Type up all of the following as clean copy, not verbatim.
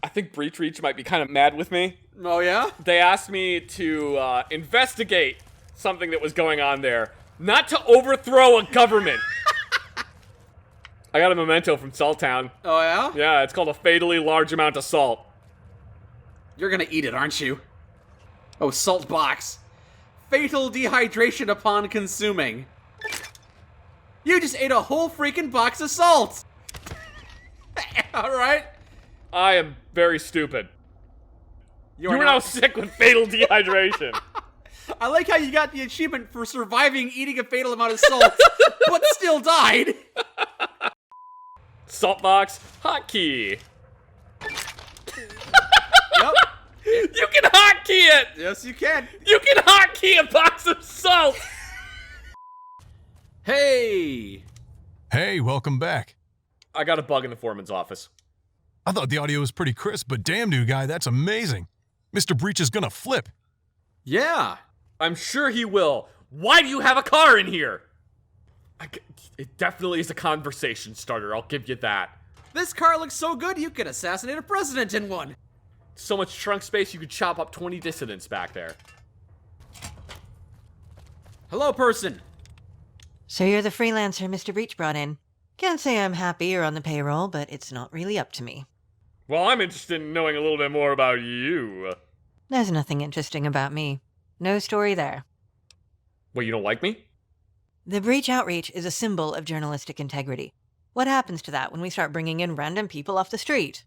I think Breach Reach might be kind of mad with me. Oh, yeah? They asked me to investigate something that was going on there, not to overthrow a government. I got a memento from Salttown. Oh, yeah? Yeah, it's called a fatally large amount of salt. You're gonna eat it, aren't you? Oh, salt box. Fatal dehydration upon consuming. You just ate a whole freaking box of salt! Alright. I am very stupid. You are now sick with fatal dehydration. I like how you got the achievement for surviving eating a fatal amount of salt, but still died. Saltbox hotkey. Yep. You can hotkey it! Yes, you can. You can hotkey a box of salt! Hey! Hey, welcome back. I got a bug in the foreman's office. I thought the audio was pretty crisp, but damn, new guy, that's amazing. Mr. Breach is gonna flip. Yeah. I'm sure he will. Why do you have a car in here? It definitely is a conversation starter, I'll give you that. This car looks so good you could assassinate a president in one. So much trunk space you could chop up 20 dissidents back there. Hello, person. So you're the freelancer Mr. Breach brought in. Can't say I'm happy or on the payroll, but it's not really up to me. Well, I'm interested in knowing a little bit more about you. There's nothing interesting about me. No story there. What, you don't like me? The Breach outreach is a symbol of journalistic integrity. What happens to that when we start bringing in random people off the street?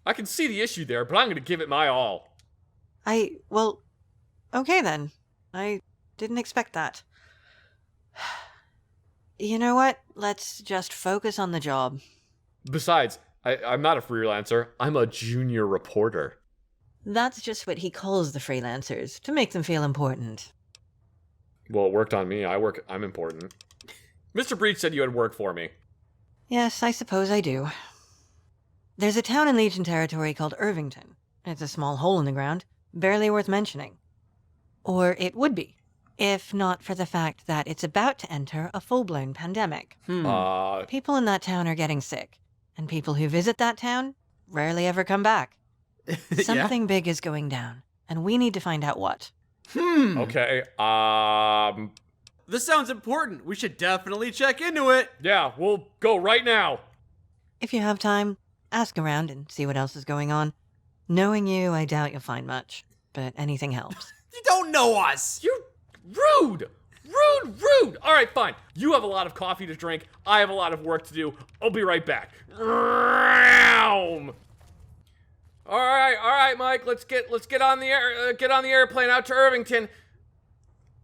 I can see the issue there, but I'm gonna give it my all. Well, okay then. I didn't expect that. You know what? Let's just focus on the job. Besides, I'm not a freelancer. I'm a junior reporter. That's just what he calls the freelancers, to make them feel important. Well, it worked on me. I'm important. Mr. Breach said you had work for me. Yes, I suppose I do. There's a town in Legion territory called Irvington. It's a small hole in the ground, barely worth mentioning. Or it would be, if not for the fact that it's about to enter a full-blown pandemic. People in that town are getting sick, and people who visit that town rarely ever come back. Something big is going down, and we need to find out what. Okay, This sounds important. We should definitely check into it. yeah, we'll go right now. If you have time, ask around and see what else is going on. Knowing you, I doubt you'll find much, but anything helps. You don't know us. You rude! Rude! All right, fine. You have a lot of coffee to drink. I have a lot of work to do. I'll be right back. All right, Mike. Let's get on the airplane out to Irvington.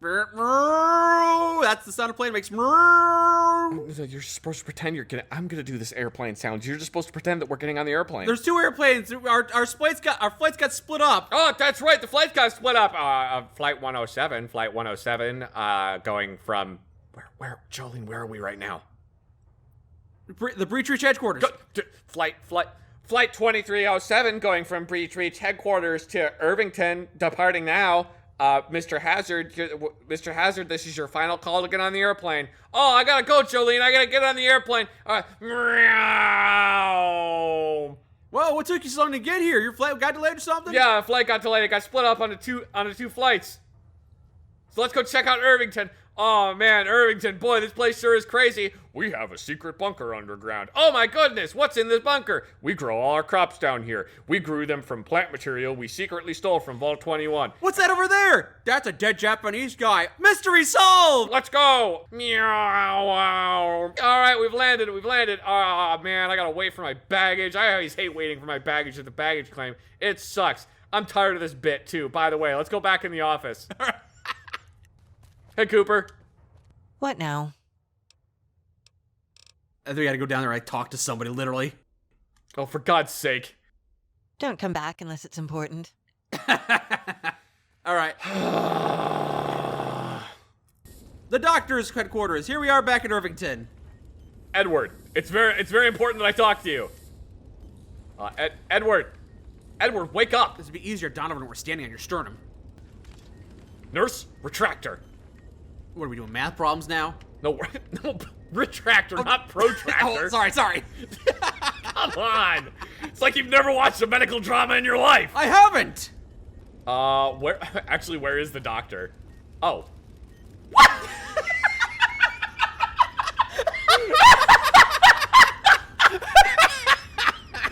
That's the sound a plane makes. You're supposed to pretend I'm gonna do this airplane sound. You're just supposed to pretend that we're getting on the airplane. There's two airplanes. Our flights got split up. Oh, that's right. The flights got split up. Flight 107, going from where, Jolene? Where are we right now? The Breach Reach headquarters. Flight 2307 going from Breach Reach headquarters to Irvington, departing now. Mr. Hazard, this is your final call to get on the airplane. Oh, I gotta go, Jolene. I gotta get on the airplane. Meow. Whoa, what took you so long to get here? Your flight got delayed or something? Yeah, the flight got delayed. It got split up onto two flights. So let's go check out Irvington. Oh man, Irvington, boy, this place sure is crazy. We have a secret bunker underground. Oh my goodness, what's in this bunker? We grow all our crops down here. We grew them from plant material we secretly stole from Vault 21. What's that over there? That's a dead Japanese guy. Mystery solved! Let's go! Meow. All right, we've landed. Oh man, I gotta wait for my baggage. I always hate waiting for my baggage at the baggage claim. It sucks. I'm tired of this bit too. By the way, let's go back in the office. Hey, Cooper. What now? I think we gotta go down there and talk to somebody, literally. Oh, for God's sake. Don't come back unless it's important. All right. The doctor's headquarters. Here we are back in Irvington. Edward, it's very important that I talk to you. Edward, wake up. This would be easier, Donovan, when we're standing on your sternum. Nurse, retractor. What are we doing, math problems now? No, retractor, not protractor. Oh, sorry. Come Come on! It's like you've never watched a medical drama in your life! I haven't! Where is the doctor? Oh.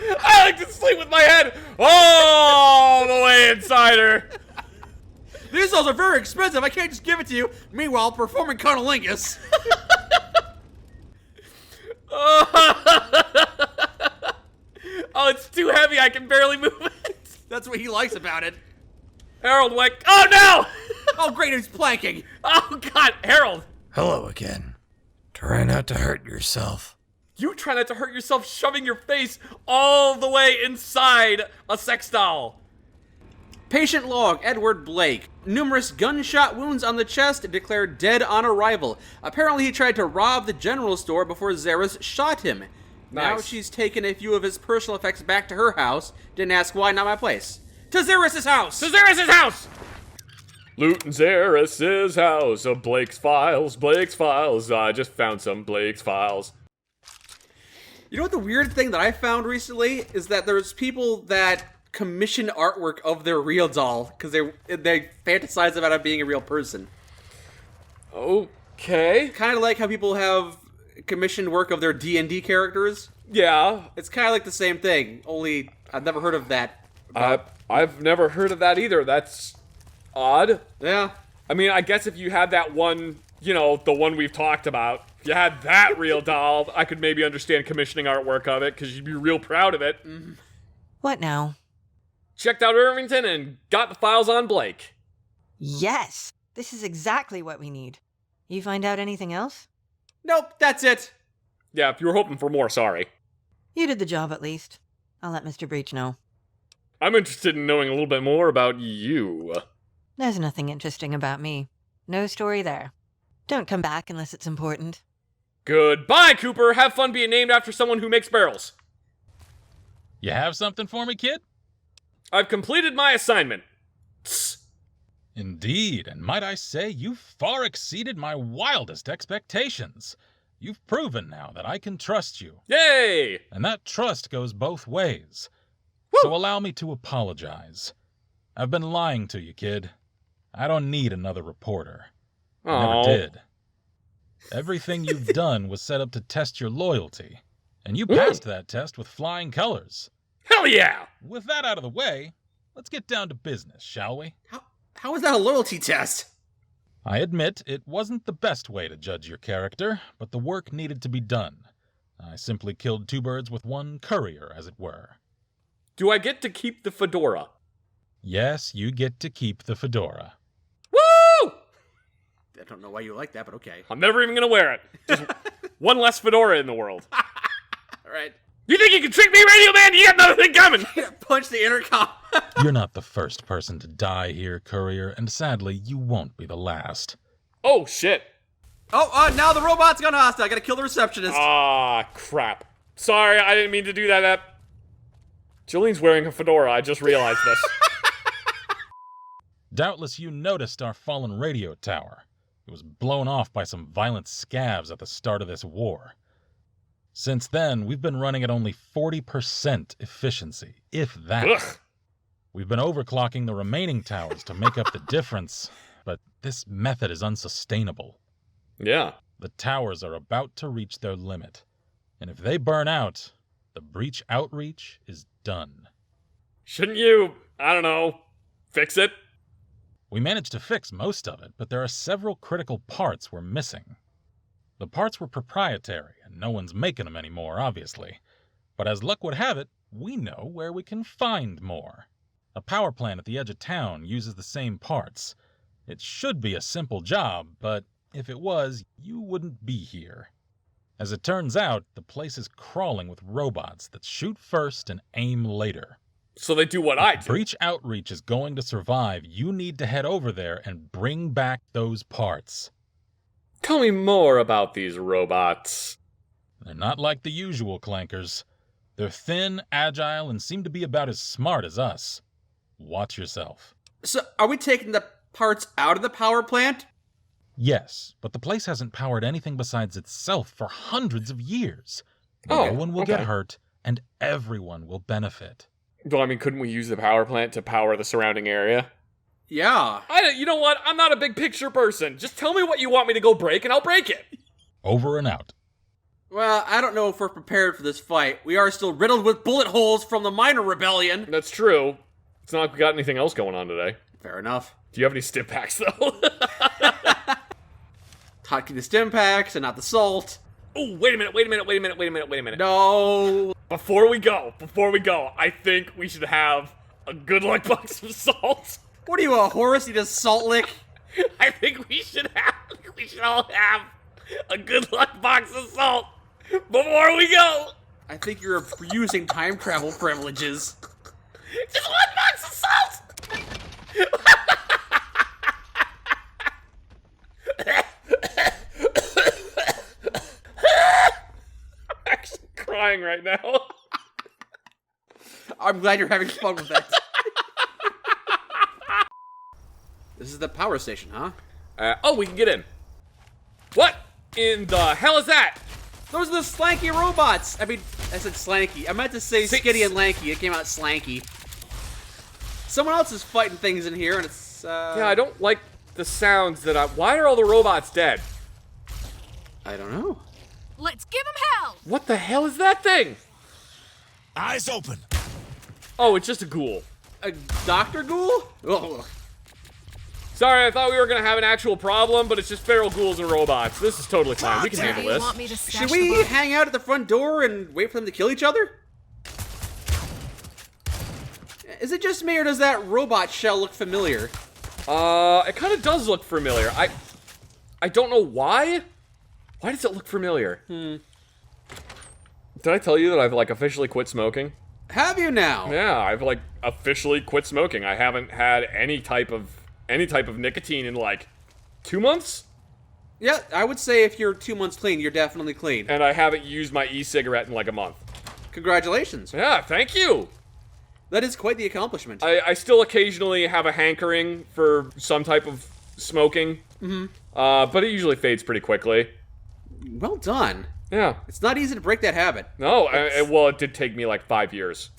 I like to sleep with my head all the way inside her. These dolls are very expensive. I can't just give it to you. Meanwhile, performing cunnilingus. Oh, it's too heavy. I can barely move it. That's what he likes about it. Harold, wake. Oh, no! Oh, great, he's planking. Oh, God, Harold. Hello again. Try not to hurt yourself. You try not to hurt yourself shoving your face all the way inside a sex doll. Patient log, Edward Blake. Numerous gunshot wounds on the chest, declared dead on arrival. Apparently he tried to rob the general store before Zeres shot him. Now Nice. she's taken a few of his personal effects back to her house. Didn't ask why, not my place. To Zeres' house! To Zeres' house! Loot in Zeres' house. Blake's files, Blake's files. I just found some Blake's files. You know what the weird thing that I found recently is that there's people that commission artwork of their real doll because they fantasize about it being a real person. Okay. Kind of like how people have commissioned work of their D&D characters. Yeah. It's kind of like the same thing, only I've never heard of that. I've never heard of that either. That's odd. Yeah. I mean, I guess if you had that one, you know, the one we've talked about, if you had that real doll, I could maybe understand commissioning artwork of it, because you'd be real proud of it. What now? Checked out Irvington and got the files on Blake. Yes! This is exactly what we need. You find out anything else? Nope, that's it. Yeah, if you were hoping for more, sorry. You did the job at least. I'll let Mr. Breach know. I'm interested in knowing a little bit more about you. There's nothing interesting about me. No story there. Don't come back unless it's important. Goodbye, Cooper. Have fun being named after someone who makes barrels. You have something for me, kid? I've completed my assignment. Tss. Indeed, and might I say, you've far exceeded my wildest expectations. You've proven now that I can trust you, Yay! and that trust goes both ways. Woo! So allow me to apologize. I've been lying to you, kid. I don't need another reporter. I Aw. never did. Everything you've done was set up to test your loyalty, and you passed that test with flying colors. Hell yeah! With that out of the way, let's get down to business, shall we? How is that a loyalty test? I admit it wasn't the best way to judge your character, but the work needed to be done. I simply killed two birds with one courier, as it were. Do I get to keep the fedora? Yes, you get to keep the fedora. Woo! I don't know why you like that, but okay. I'm never even gonna wear it. Just one less fedora in the world. All right. You think you can trick me, Radio Man? You got another thing coming! Punch the intercom. You're not the first person to die here, courier, and sadly, you won't be the last. Oh, shit. Now the robot's gone hostile. I gotta kill the receptionist. Ah, crap. Sorry, I didn't mean to do that. Jolene's wearing a fedora. I just realized this. Doubtless you noticed our fallen radio tower. It was blown off by some violent scavs at the start of this war. Since then, we've been running at only 40% efficiency, if that. Ugh. We've been overclocking the remaining towers to make up the difference, but this method is unsustainable. Yeah. The towers are about to reach their limit, and if they burn out, the breach outreach is done. Shouldn't you, I don't know, fix it? We managed to fix most of it, but there are several critical parts we're missing. The parts were proprietary, and no one's making them anymore, obviously. But as luck would have it, we know where we can find more. A power plant at the edge of town uses the same parts. It should be a simple job, but if it was, you wouldn't be here. As it turns out, the place is crawling with robots that shoot first and aim later. So they do what I do. Breach Outreach is going to survive. You need to head over there and bring back those parts. Tell me more about these robots. They're not like the usual clankers. They're thin, agile, and seem to be about as smart as us. Watch yourself. So, are we taking the parts out of the power plant? Yes, but the place hasn't powered anything besides itself for hundreds of years. Oh, No one will okay. get hurt, and everyone will benefit. Well, I mean, couldn't we use the power plant to power the surrounding area? Yeah. You know what? I'm not a big picture person. Just tell me what you want me to go break, and I'll break it. Over and out. Well, I don't know if we're prepared for this fight. We are still riddled with bullet holes from the minor rebellion. That's true. It's not like we got anything else going on today. Fair enough. Do you have any stim packs, though? Hotkey the stim packs and not the salt. Oh, wait a minute. No. Before we go, I think we should have a good luck box of salt. What are you, a horse? You just salt lick? I think we should all have a good luck box of salt before we go. I think you're abusing time travel privileges. Just one box of salt. I'm actually crying right now. I'm glad you're having fun with that. This is the power station, huh? Oh, we can get in. What in the hell is that? Those are the slanky robots. I mean, I said slanky. I meant to say skinny and lanky. It came out slanky. Someone else is fighting things in here, and it's, Yeah, I don't like the sounds that Why are all the robots dead? I don't know. Let's give him hell! What the hell is that thing? Eyes open. Oh, it's just a ghoul. A Dr. Ghoul? Ugh. Sorry, I thought we were gonna have an actual problem, but it's just feral ghouls and robots. This is totally fine. We can Do handle you this. want me to stash Should the we body? hang out at the front door and wait for them to kill each other? Is it just me, or does that robot shell look familiar? It kind of does look familiar. I don't know why. Why does it look familiar? Did I tell you that I've like officially quit smoking? Have you now? Yeah, I've like officially quit smoking. I haven't had any type of nicotine in like 2 months, Yeah, I would say if you're 2 months clean, you're definitely clean. and I haven't used my e-cigarette in like a month. Congratulations. Yeah, thank you. That is quite the accomplishment. I still occasionally have a hankering for some type of smoking, but it usually fades pretty quickly. Well done. Yeah. It's not easy to break that habit. No, well, it did take me like 5 years.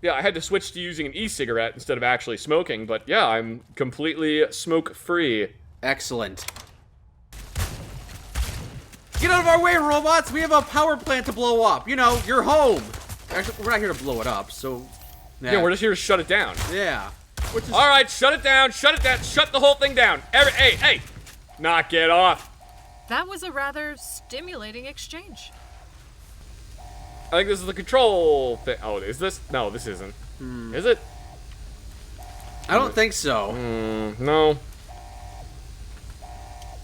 Yeah, I had to switch to using an e-cigarette instead of actually smoking, but yeah, I'm completely smoke-free. Excellent. Get out of our way, robots! We have a power plant to blow up. You know, you're home. Actually, we're not here to blow it up, so... Yeah, we're just here to shut it down. Yeah. Which is... All right, shut it down, shut the whole thing down. Hey, knock it off. That was a rather stimulating exchange. I think this is the control thing. Oh, is this? No, this isn't. Is it? I don't think so. No.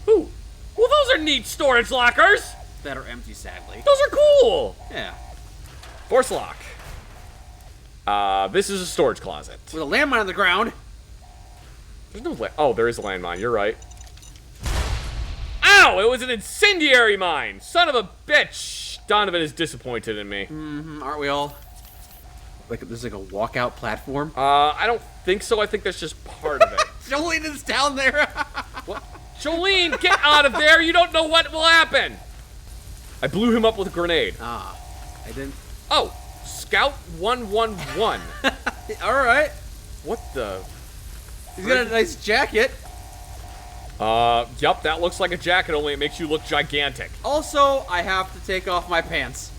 Ooh. Well, those are neat storage lockers. That are empty, sadly. Those are cool. Yeah. Force lock. This is a storage closet. With a landmine on the ground. There's no oh, there is a landmine. You're right. Ow! It was an incendiary mine. Son of a bitch. Donovan is disappointed in me. Aren't we all? Like, there's like a walkout platform. I don't think so. I think that's just part of it. Jolene is down there. What? Jolene, get out of there! You don't know what will happen! I blew him up with a grenade. I didn't. Oh, Scout 111. Alright. What the? He's got a nice jacket. Yup, that looks like a jacket, only it makes you look gigantic. Also, I have to take off my pants.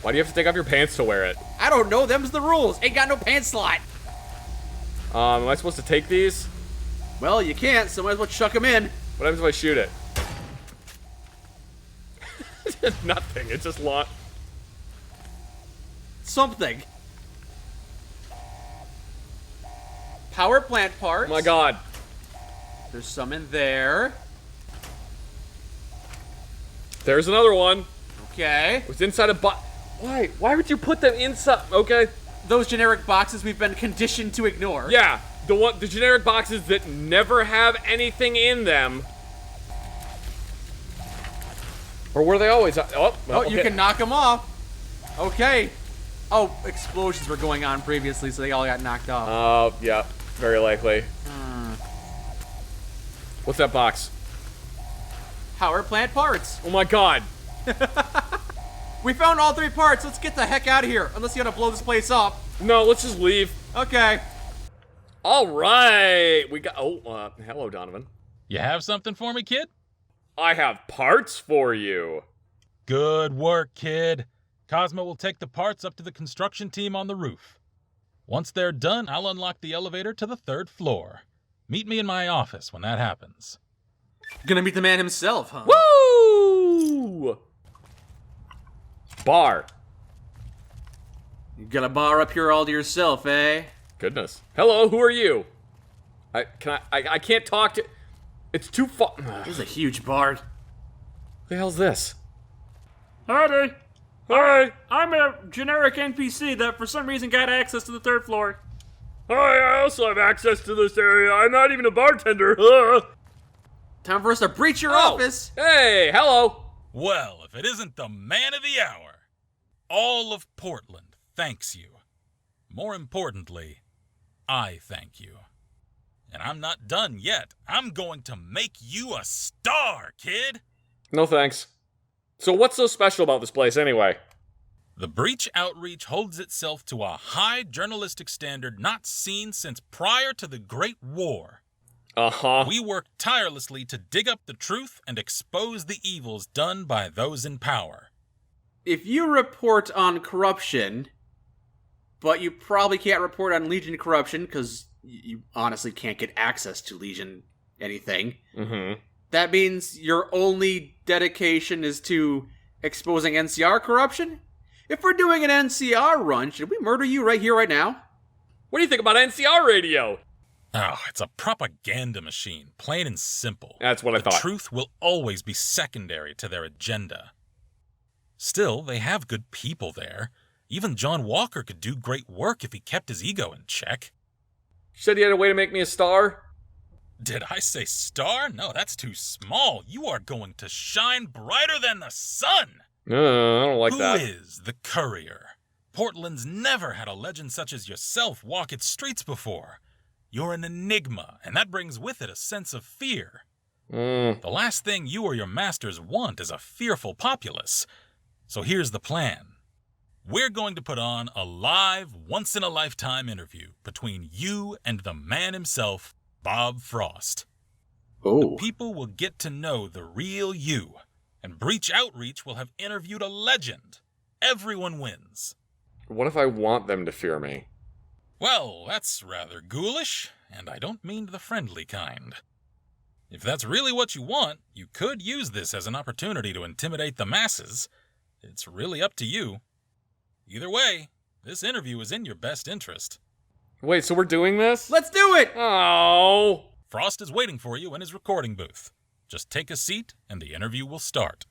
Why do you have to take off your pants to wear it? I don't know, them's the rules. Ain't got no pants slot. Am I supposed to take these? Well, you can't, so might as well chuck them in. What happens if I shoot it? Nothing, it's just Something. Power plant parts. Oh my god. There's some in there. There's another one. Okay. It's inside a box. Why? Why would you put them inside? Okay. Those generic boxes we've been conditioned to ignore. Yeah, the generic boxes that never have anything in them. Or were they always? Oh, well, You okay. can knock them off. Okay. Oh, explosions were going on previously, so they all got knocked off. Oh, yeah, very likely. What's that box? Power plant parts. Oh my god. We found all 3 parts. Let's get the heck out of here. Unless you gotta blow this place up. No, let's just leave. Okay. All right. We got. Oh, hello, Donovan. You have something for me, kid? I have parts for you. Good work, kid. Cosmo will take the parts up to the construction team on the roof. Once they're done, I'll unlock the elevator to the 3rd floor. Meet me in my office when that happens. Gonna meet the man himself, huh? Woo! Bar. You got a bar up here all to yourself, eh? Goodness. Hello, who are you? I can't talk to. It's too far. This is a huge bar. What the hell's this? Howdy. Hi. I'm a generic NPC that for some reason got access to the 3rd floor. Hi, I also have access to this area. I'm not even a bartender. Time for us to breach your Oh. office. Hey, hello. Well, if it isn't the man of the hour, all of Portland thanks you. More importantly, I thank you. And I'm not done yet. I'm going to make you a star, kid. No thanks. So what's so special about this place anyway? The Breach Outreach holds itself to a high journalistic standard not seen since prior to the Great War. Uh-huh. We work tirelessly to dig up the truth and expose the evils done by those in power. If you report on corruption, but you probably can't report on Legion corruption because you honestly can't get access to Legion anything. Mm-hmm. That means your only dedication is to exposing NCR corruption? If we're doing an NCR run, should we murder you right here, right now? What do you think about NCR radio? Oh, it's a propaganda machine, plain and simple. That's what I The thought. truth will always be secondary to their agenda. Still, they have good people there. Even John Walker could do great work if he kept his ego in check. Said you had a way to make me a star? Did I say star? No, that's too small. You are going to shine brighter than the sun. No, I don't like that. Who is the Courier? Portland's never had a legend such as yourself walk its streets before. You're an enigma, and that brings with it a sense of fear. The last thing you or your masters want is a fearful populace. So here's the plan. We're going to put on a live, once-in-a-lifetime interview between you and the man himself, Bob Frost. Oh. People will get to know the real you, and Breach Outreach will have interviewed a legend. Everyone wins. What if I want them to fear me? Well, that's rather ghoulish, and I don't mean the friendly kind. If that's really what you want, you could use this as an opportunity to intimidate the masses. It's really up to you. Either way, this interview is in your best interest. Wait, so we're doing this? Let's do it! Oh. Frost is waiting for you in his recording booth. Just take a seat, and the interview will start.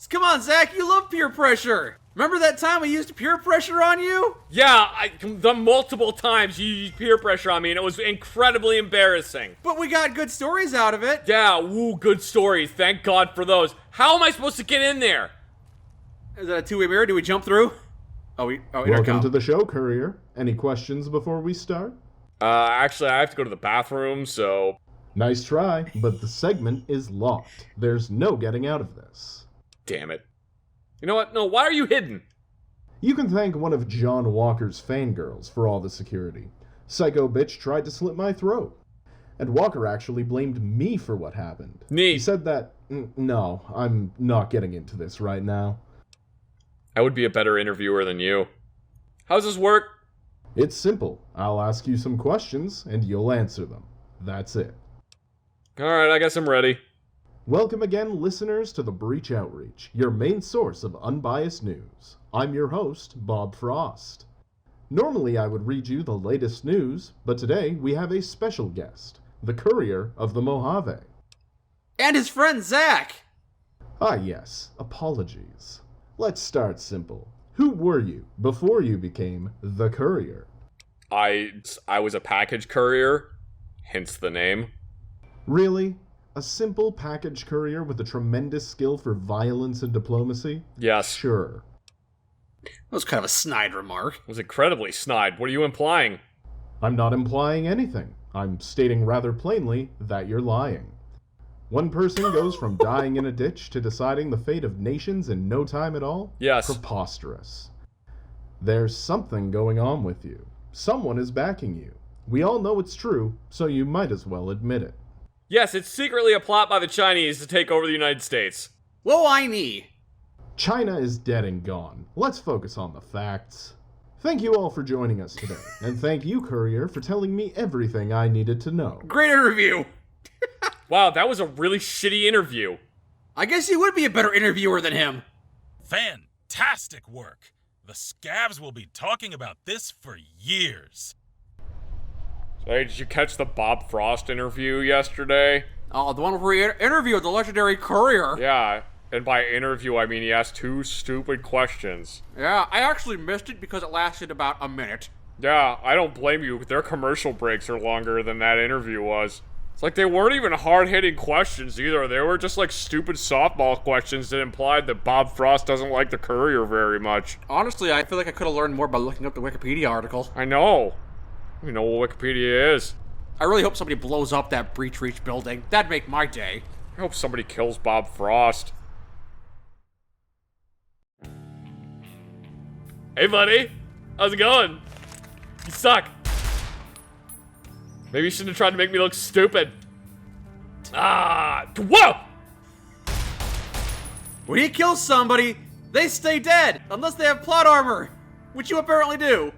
Come on, Zach, you love peer pressure. Remember that time we used peer pressure on you? Yeah, the multiple times you used peer pressure on me, and it was incredibly embarrassing. But we got good stories out of it. Yeah, woo, good stories. Thank God for those. How am I supposed to get in there? Is that a two-way mirror? Do we jump through? Here it Welcome comes. to the show, Courier. Any questions before we start? Actually, I have to go to the bathroom, so... Nice try, but the segment is locked. There's no getting out of this. Damn it. You know what? No, why are you hidden? You can thank one of John Walker's fangirls for all the security. Psycho bitch tried to slit my throat. And Walker actually blamed me for what happened. Neat. He said that... No, I'm not getting into this right now. I would be a better interviewer than you. How's this work? It's simple. I'll ask you some questions, and you'll answer them. That's it. Alright, I guess I'm ready. Welcome again, listeners, to the Breach Outreach, your main source of unbiased news. I'm your host, Bob Frost. Normally I would read you the latest news, but today we have a special guest, the Courier of the Mojave. And his friend Zach. Ah yes, apologies. Let's start simple. Who were you before you became the Courier? I was a package courier, hence the name. Really? A simple package courier with a tremendous skill for violence and diplomacy? Yes. Sure. That was kind of a snide remark. It was incredibly snide. What are you implying? I'm not implying anything. I'm stating rather plainly that you're lying. One person goes from dying in a ditch to deciding the fate of nations in no time at all? Yes. Preposterous. There's something going on with you. Someone is backing you. We all know it's true, so you might as well admit it. Yes, it's secretly a plot by the Chinese to take over the United States. Whoa, I knee. China is dead and gone. Let's focus on the facts. Thank you all for joining us today, and thank you, Courier, for telling me everything I needed to know. Great interview. Wow, that was a really shitty interview. I guess you would be a better interviewer than him. Fantastic work. The scabs will be talking about this for years. Hey, did you catch the Bob Frost interview yesterday? Oh, the one where he interviewed the legendary Courier. Yeah, and by interview I mean he asked 2 stupid questions. Yeah, I actually missed it because it lasted about a minute. Yeah, I don't blame you. Their commercial breaks are longer than that interview was. It's like they weren't even hard-hitting questions either. They were just like stupid softball questions that implied that Bob Frost doesn't like the Courier very much. Honestly, I feel like I could have learned more by looking up the Wikipedia article. I know. You know what Wikipedia is. I really hope somebody blows up that Breach Reach building. That'd make my day. I hope somebody kills Bob Frost. Hey, buddy. How's it going? You suck. Maybe you shouldn't have tried to make me look stupid. Whoa! When he kills somebody, they stay dead, unless they have plot armor, which you apparently do.